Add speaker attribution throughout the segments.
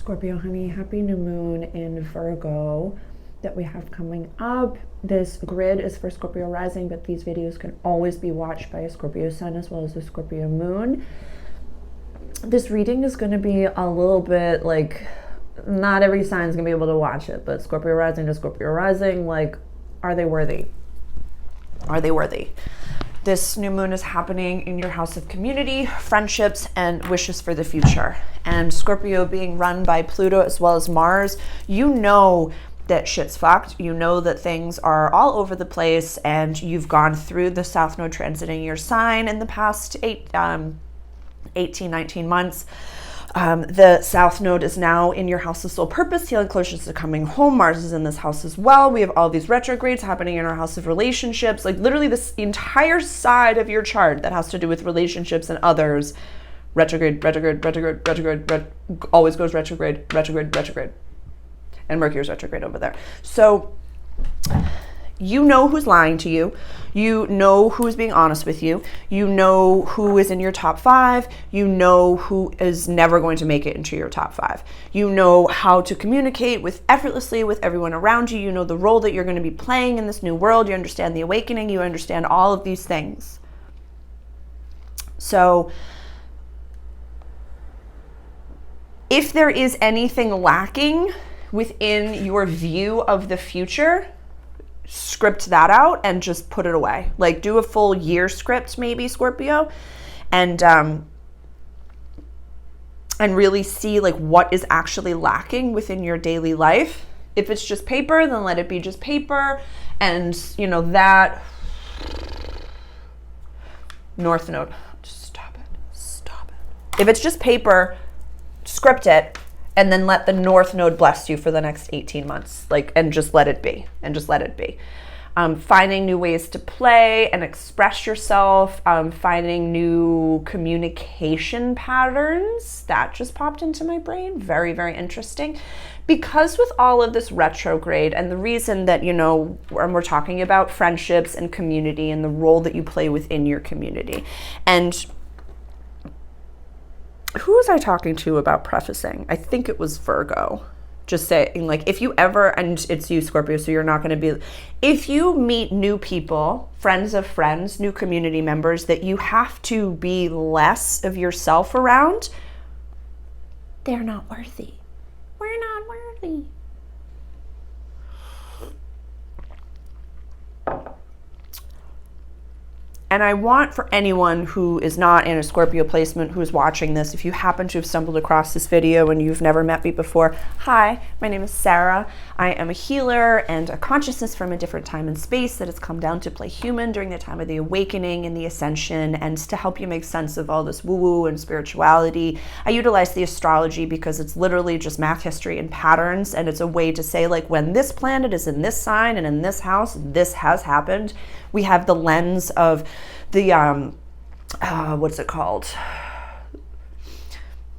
Speaker 1: Scorpio, honey, happy new moon in Virgo that we have coming up. This grid is for Scorpio rising, but these videos can always be watched by a Scorpio sun as well as a Scorpio moon. This reading is going to be a little bit like, not every sign is going to be able to watch it, but Scorpio rising to Scorpio rising, like, are they worthy? Are they worthy? This new moon is happening in your house of community, friendships, and wishes for the future. And Scorpio being run by Pluto as well as Mars, you know that shit's fucked. You know that things are all over the place, and you've gone through the South Node transiting your sign in the past 18, 19 months. The South Node is now in your house of soul purpose, healing, closures to coming home. Mars is in this house as well. We have all these retrogrades happening in our house of relationships, like literally this entire side of your chart that has to do with relationships and others. Retrograde, always goes retrograde. And Mercury's retrograde over there. So you know who's lying to you. You know who is being honest with you. You know who is in your top 5. You know who is never going to make it into your top 5. You know how to communicate effortlessly with everyone around you. You know the role that you're going to be playing in this new world. You understand the awakening. You understand all of these things. So if there is anything lacking within your view of the future, script that out and just put it away. Like, do a full year script, maybe, Scorpio, and really see like what is actually lacking within your daily life. If it's just paper, then let it be just paper. And you know that North Node, just stop it. If it's just paper, script it. And then let the North Node bless you for the next 18 months, and just let it be, finding new ways to play and express yourself, finding new communication patterns. That just popped into my brain. Very, very interesting. Because with all of this retrograde, and the reason that, when we're talking about friendships and community and the role that you play within your community. And who was I talking to about prefacing? I think it was Virgo. Just saying, like, if you ever, and it's you, Scorpio, so you're not going to be, if you meet new people, friends of friends, new community members that you have to be less of yourself around, they're not worthy. We're not worthy. And I want for anyone who is not in a Scorpio placement who is watching this, if you happen to have stumbled across this video and you've never met me before, hi, my name is Sarah. I am a healer and a consciousness from a different time and space that has come down to play human during the time of the awakening and the ascension, and to help you make sense of all this woo-woo and spirituality. I utilize the astrology because it's literally just math, history, and patterns, and it's a way to say, like, when this planet is in this sign and in this house, this has happened. We have the lens of the, what's it called?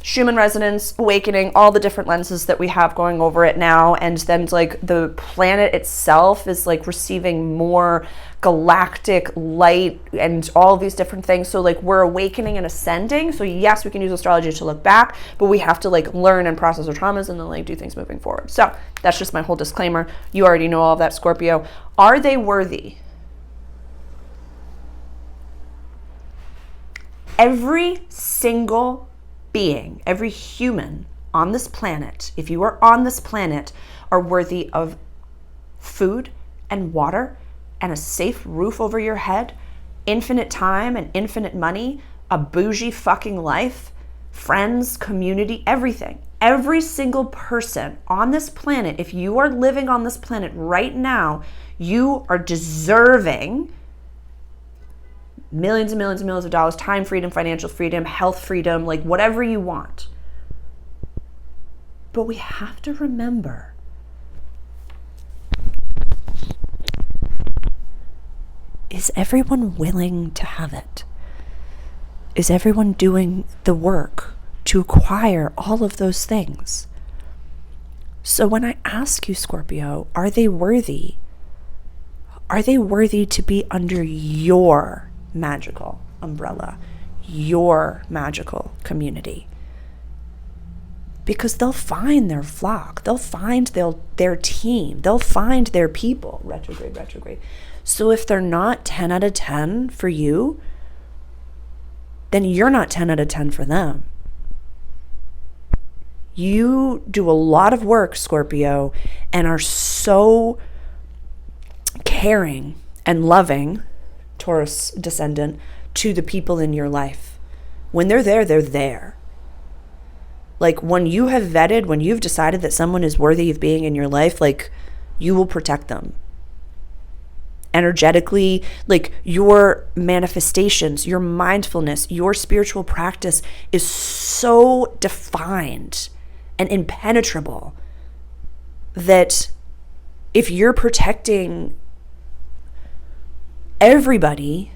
Speaker 1: Schumann resonance, awakening, all the different lenses that we have going over it now. And then like the planet itself is like receiving more galactic light and all these different things. So like we're awakening and ascending. So yes, we can use astrology to look back, but we have to like learn and process our traumas and then like do things moving forward. So that's just my whole disclaimer. You already know all of that, Scorpio. Are they worthy? Every single being, every human on this planet, if you are on this planet, are worthy of food and water and a safe roof over your head, infinite time and infinite money, a bougie fucking life, friends, community, everything. Every single person on this planet, if you are living on this planet right now, you are deserving millions and millions and millions of dollars, time freedom, financial freedom, health freedom, like whatever you want. But we have to remember, is everyone willing to have it? Is everyone doing the work to acquire all of those things? So when I ask you, Scorpio, are they worthy? Are they worthy to be under your magical umbrella, your magical community?
Speaker 2: because they'll find their flock. They'll find their team. They'll find their people. Retrograde. So if they're not 10 out of 10 for you, then you're not 10 out of 10 for them. You do a lot of work, Scorpio, and are so caring and loving, Taurus descendant, to the people in your life. When they're there, they're there. Like when you have vetted, when you've decided that someone is worthy of being in your life, like you will protect them. Energetically, like your manifestations, your mindfulness, your spiritual practice is so defined and impenetrable that if you're protecting everybody,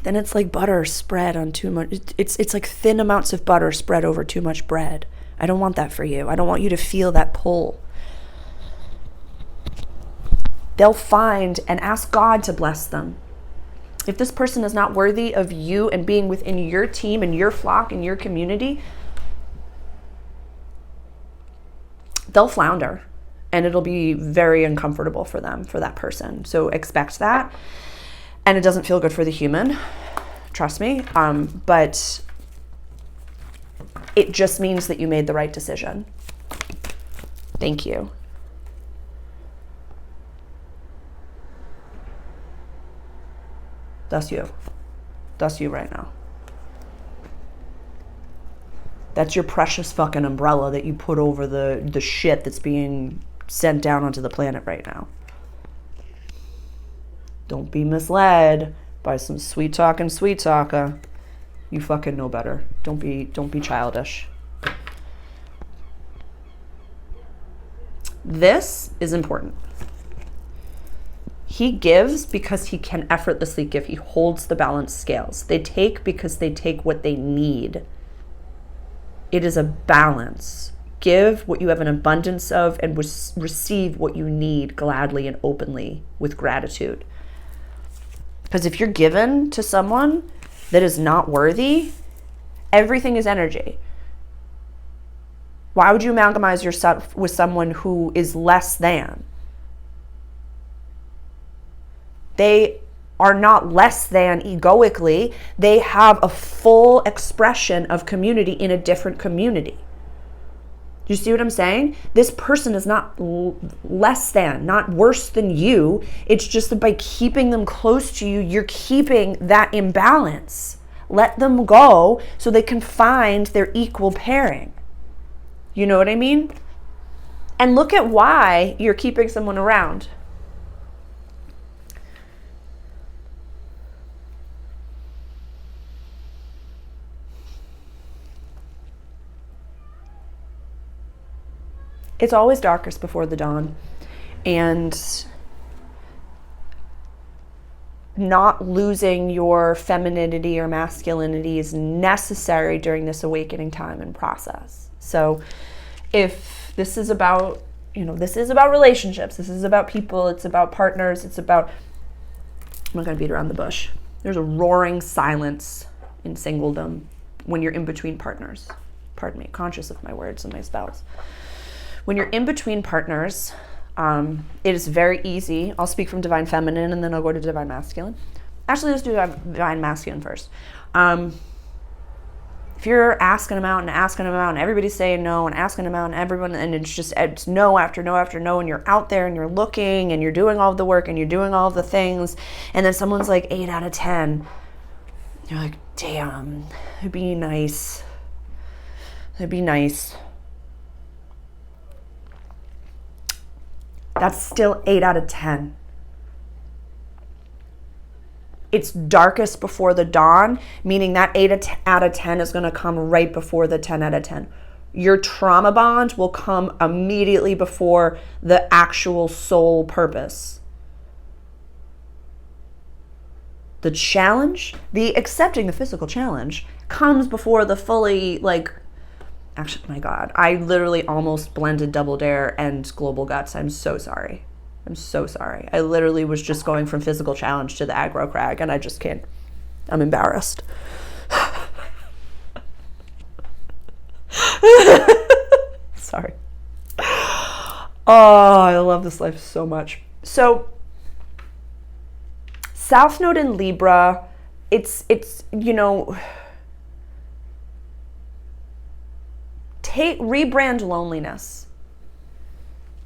Speaker 2: then it's like butter spread on too much. It's like thin amounts of butter spread over too much bread. I don't want that for you. I don't want you to feel that pull. They'll find and ask God to bless them. If this person is not worthy of you and being within your team and your flock and your community, they'll flounder and it'll be very uncomfortable for them, for that person. So expect that. And it doesn't feel good for the human, trust me. But it just means that you made the right decision. Thank you. That's you. That's you right now. That's your precious fucking umbrella that you put over the shit that's being sent down onto the planet right now. Don't be misled by some sweet talker. You fucking know better. Don't be childish. This is important. He gives because he can effortlessly give. He holds the balance scales. They take because they take what they need. It is a balance. Give what you have an abundance of and receive what you need gladly and openly with gratitude. Because if you're given to someone that is not worthy, everything is energy. Why would you amalgamize yourself with someone who is less than? They are not less than egoically. They have a full expression of community in a different community. Do you see what I'm saying? This person is not less than, not worse than you. It's just that by keeping them close to you, you're keeping that imbalance. Let them go so they can find their equal pairing. You know what I mean? And look at why you're keeping someone around. It's always darkest before the dawn, and not losing your femininity or masculinity is necessary during this awakening time and process. So if this is about, this is about relationships, this is about people, it's about partners, it's about, I'm not going to beat around the bush. There's a roaring silence in singledom when you're in between partners. Pardon me, conscious of my words and my spells. When you're in between partners, it is very easy. I'll speak from Divine Feminine and then I'll go to Divine Masculine. Actually, let's do Divine Masculine first. If you're asking them out and everybody's saying no and asking them out and everyone, and it's no after no after no, and you're out there and you're looking and you're doing all of the work and you're doing all of the things, and then someone's like 8 out of 10. You're like, damn, it'd be nice. It'd be nice. That's still 8 out of 10. It's darkest before the dawn, meaning that 8 out of 10 is going to come right before the 10 out of 10. Your trauma bond will come immediately before the actual soul purpose. The challenge, the accepting the physical challenge, comes before the fully, actually, my God, I literally almost blended Double Dare and Global Guts. I'm so sorry. I'm so sorry. I literally was just going from physical challenge to the aggro crag, and I just can't. I'm embarrassed. Sorry. Oh, I love this life so much. So, South Node in Libra, it's rebrand loneliness.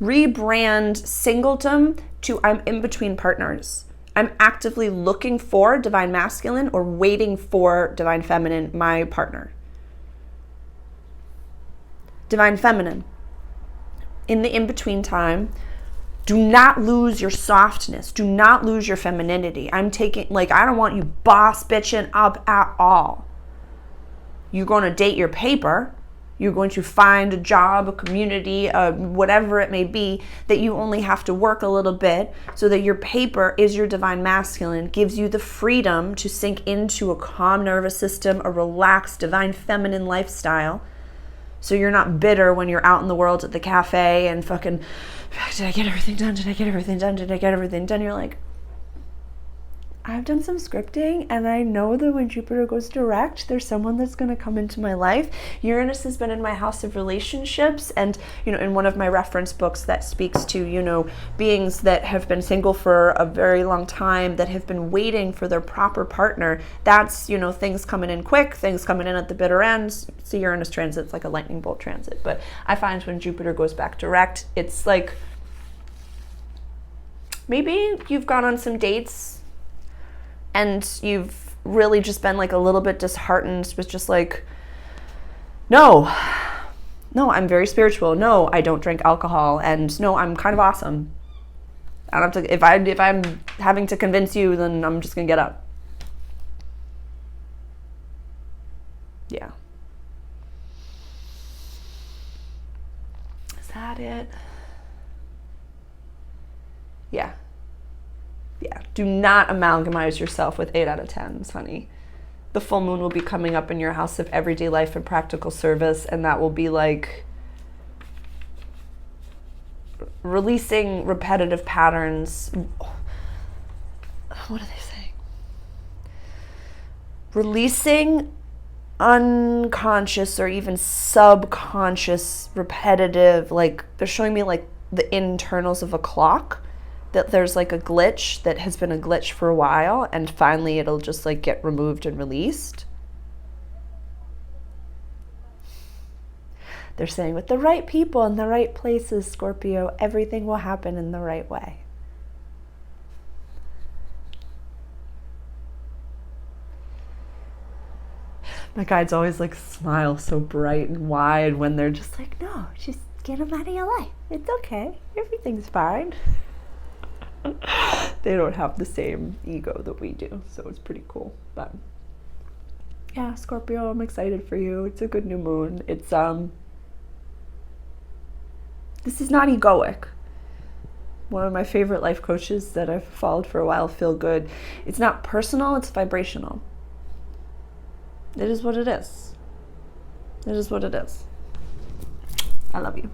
Speaker 2: Rebrand singleton to I'm in between partners. I'm actively looking for divine masculine or waiting for divine feminine, my partner. Divine feminine. In the in-between time, do not lose your softness. Do not lose your femininity. I don't want you boss bitching up at all. You're going to date your paper. You're going to find a job, a community, whatever it may be, that you only have to work a little bit so that your paper is your divine masculine, gives you the freedom to sink into a calm nervous system, a relaxed divine feminine lifestyle. So you're not bitter when you're out in the world at the cafe and fucking, did I get everything done? Did I get everything done? Did I get everything done? You're like, I've done some scripting and I know that when Jupiter goes direct, there's someone that's going to come into my life. Uranus has been in my house of relationships, and, in one of my reference books that speaks to, beings that have been single for a very long time, that have been waiting for their proper partner. That's, things coming in quick, things coming in at the bitter end. See, Uranus transit's like a lightning bolt transit, but I find when Jupiter goes back direct, it's like, maybe you've gone on some dates and you've really just been like a little bit disheartened with just like, no, I'm very spiritual. No, I don't drink alcohol. And no, I'm kind of awesome. I don't have to, if I'm having to convince you, then I'm just going to get up. Yeah. Is that it? Yeah. Yeah, do not amalgamize yourself with 8 out of 10s, honey. The full moon will be coming up in your house of everyday life and practical service, and that will be like releasing repetitive patterns. What are they saying? Releasing unconscious or even subconscious repetitive, like they're showing me like the internals of a clock, that there's like a glitch that has been a glitch for a while, and finally it'll just like get removed and released. They're saying with the right people in the right places, Scorpio, everything will happen in the right way. My guides always like smile so bright and wide when they're just like, no, just get them out of your life. It's okay. Everything's fine. They don't have the same ego that we do, so it's pretty cool. But yeah, Scorpio, I'm excited for you. It's a good new moon. It's this is not egoic. One of my favorite life coaches that I've followed for a while, Feel Good. It's not personal, it's vibrational. It is what it is. It is what it is. I love you.